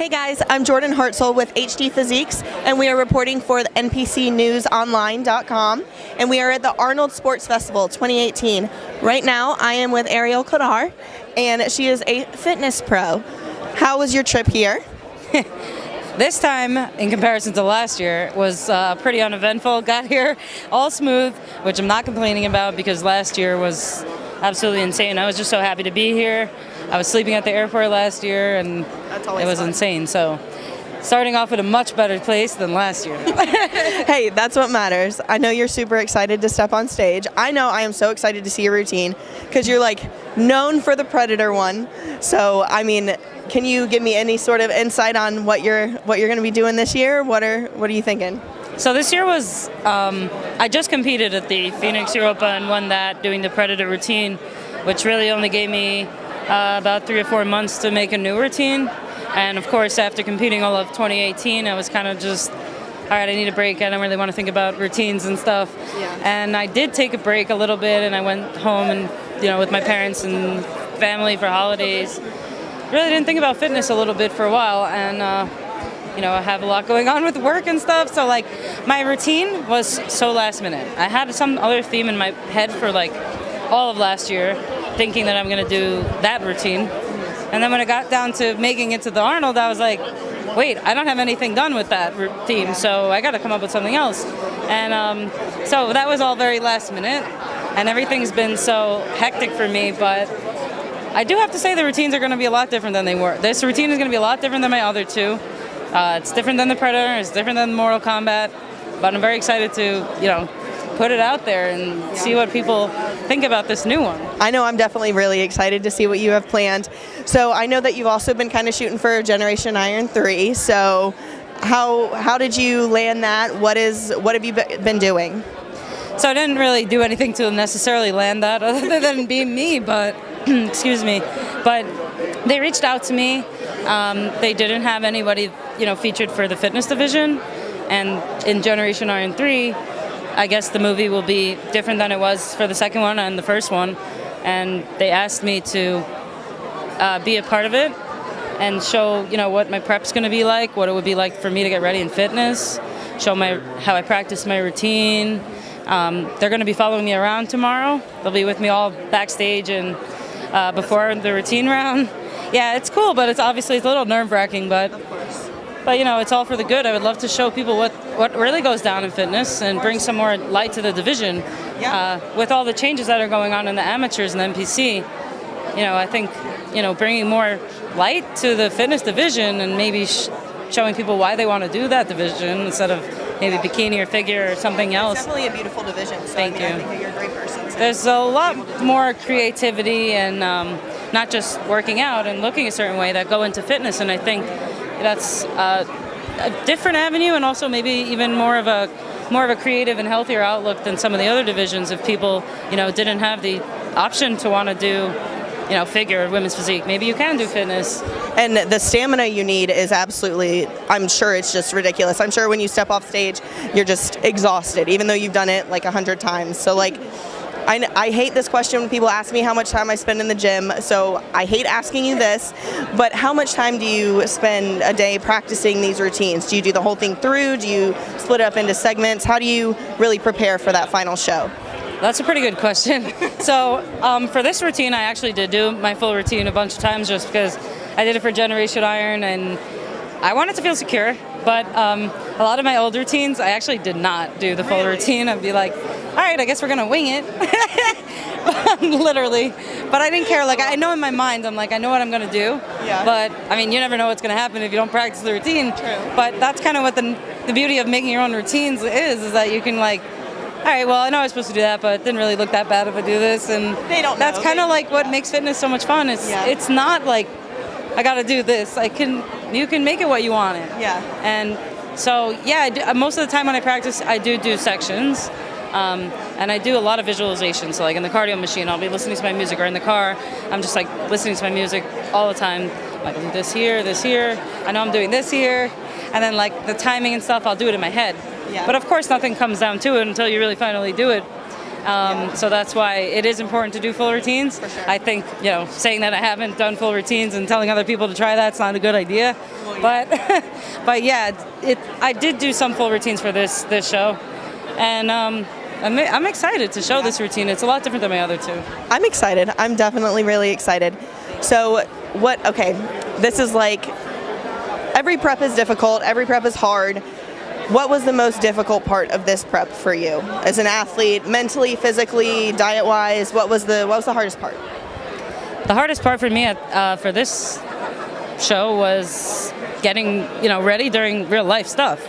Hey guys, I'm Jordan Hartsell with HD Physiques, and we are reporting for the NPCNewsOnline.com, and we are at the Arnold Sports Festival 2018. Right now, I am with Ariel Khadr, and she is a fitness pro. How was your trip here? This time, in comparison to last year, was pretty uneventful. Got here all smooth, which I'm not complaining about because last year was absolutely insane. I was just so happy to be here. I was sleeping at the airport last year, and it was insane. So, starting off at a much better place than last year. Hey, that's what matters. I know you're super excited to step on stage. I know I am so excited to see your routine because you're like known for the Predator one. So, I mean, can you give me any sort of insight on what you're going to be doing this year? What are you thinking? So this year was, I just competed at the Phoenix Europa and won that doing the Predator routine, which really only gave me about 3 or 4 months to make a new routine. And of course, after competing all of 2018, I was kind of just, all right, I need a break. I don't really want to think about routines and stuff. Yeah. And I did take a break a little bit, and I went home and, with my parents and family for holidays. Really didn't think about fitness a little bit for a while, and I have a lot going on with work and stuff, so like my routine was so last minute. I had some other theme in my head for like all of last year, thinking that I'm going to do that routine. And then when I got down to making it to the Arnold, I was like, wait, I don't have anything done with that routine, so I got to come up with something else. And so that was all very last minute, and everything's been so hectic for me, but I do have to say the routines are going to be a lot different than they were. This routine is going to be a lot different than my other two. It's different than the Predator, it's different than Mortal Kombat, but I'm very excited to, put it out there and see what people think about this new one. I know I'm definitely really excited to see what you have planned. So I know that you've also been kind of shooting for Generation Iron 3, so how did you land that? What have you been doing? So I didn't really do anything to necessarily land that other than being me, but excuse me, but they reached out to me. They didn't have anybody, featured for the fitness division, and in Generation Iron 3, I guess the movie will be different than it was for the second one and the first one, and they asked me to be a part of it and show, what my prep's going to be like, what it would be like for me to get ready in fitness, show how I practice my routine. They're going to be following me around tomorrow. They'll be with me all backstage and before the routine round. Yeah, it's cool, but it's a little nerve-wracking, but it's all for the good. I would love to show people what really goes down in fitness and bring some more light to the division. Yeah. With all the changes that are going on in the amateurs and the NPC, I think, bringing more light to the fitness division and maybe showing people why they want to do that division instead of maybe bikini or figure or something else. It's definitely a beautiful division. So Thank you. I think that you're a great person. So. There's a lot more creativity and not just working out and looking a certain way that go into fitness, and I think that's a different avenue, and also maybe even more of a creative and healthier outlook than some of the other divisions. If people didn't have the option to want to do figure or women's physique, maybe you can do fitness. And the stamina you need is absolutely, I'm sure it's just ridiculous. I'm sure when you step off stage, you're just exhausted, even though you've done it like 100 times. So like, I hate this question when people ask me how much time I spend in the gym, so I hate asking you this, but how much time do you spend a day practicing these routines? Do you do the whole thing through? Do you split it up into segments? How do you really prepare for that final show? That's a pretty good question. So for this routine, I actually did do my full routine a bunch of times just because I did it for Generation Iron and I wanted to feel secure, but a lot of my old routines, I actually did not do the full routine. I'd be like, all right, I guess we're gonna wing it, literally. But I didn't care. Like, I know in my mind, I'm like, I know what I'm gonna do. Yeah. But I mean, you never know what's gonna happen if you don't practice the routine. True. But that's kind of what the beauty of making your own routines is that you can like, all right, well, I know I was supposed to do that, but it didn't really look that bad if I do this. And They don't that's know. kind of like what makes fitness so much fun. It's not like I gotta do this. You can make it what you want it. Yeah. And so yeah, most of the time when I practice, I do sections. And I do a lot of visualization. So like in the cardio machine, I'll be listening to my music, or in the car, I'm just like listening to my music all the time. Like, I'll do this here. I know I'm doing this here. And then like the timing and stuff, I'll do it in my head. Yeah. But of course, nothing comes down to it until you really finally do it. So that's why it is important to do full routines. For sure. I think, saying that I haven't done full routines and telling other people to try that's not a good idea. Well, yeah. But yeah, I did do some full routines for this show, and I'm excited to show this routine. It's a lot different than my other two. I'm excited. I'm definitely really excited. So okay, this is like, every prep is difficult, every prep is hard. What was the most difficult part of this prep for you as an athlete, mentally, physically, diet-wise? What was the hardest part? The hardest part for me for this show was getting ready during real life stuff.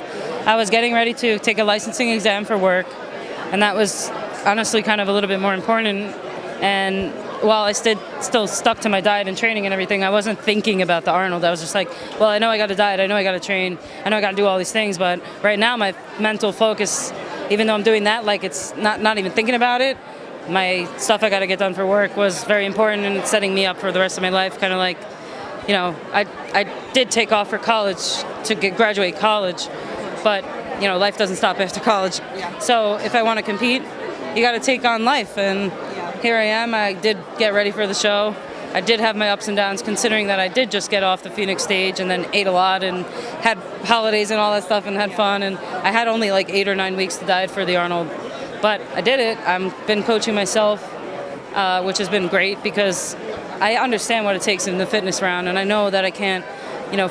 I was getting ready to take a licensing exam for work, and that was honestly kind of a little bit more important. And while I still stuck to my diet and training and everything, I wasn't thinking about the Arnold. I was just like, well, I know I got to diet, I know I got to train, I know I got to do all these things, but right now my mental focus, even though I'm doing that, like it's not even thinking about it, my stuff I got to get done for work was very important and setting me up for the rest of my life. Kind of like, I did take off for college to graduate college, but life doesn't stop after college. Yeah. So if I want to compete, you got to take on life, and here I am. I did get ready for the show. I did have my ups and downs, considering that I did just get off the Phoenix stage and then ate a lot and had holidays and all that stuff and had fun, and I had only like 8 or 9 weeks to diet for the Arnold. But I did it. I've been coaching myself, which has been great because I understand what it takes in the fitness round, and I know that I can't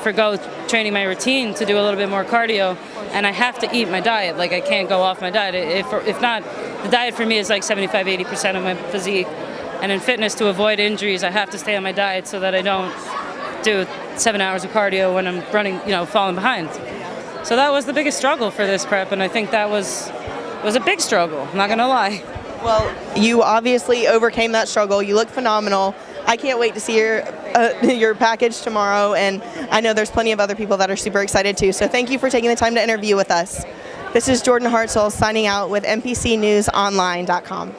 forgo training my routine to do a little bit more cardio, and I have to eat my diet. Like, I can't go off my diet. If not, the diet for me is like 75-80% of my physique, and in fitness, to avoid injuries, I have to stay on my diet so that I don't do 7 hours of cardio when I'm running, falling behind. So that was the biggest struggle for this prep, and I think that was a big struggle, I'm not gonna lie. Well, you obviously overcame that struggle. You look phenomenal. I can't wait to see your package tomorrow, and I know there's plenty of other people that are super excited too. So thank you for taking the time to interview with us. This is Jordan Hartsell signing out with NPCNewsOnline.com.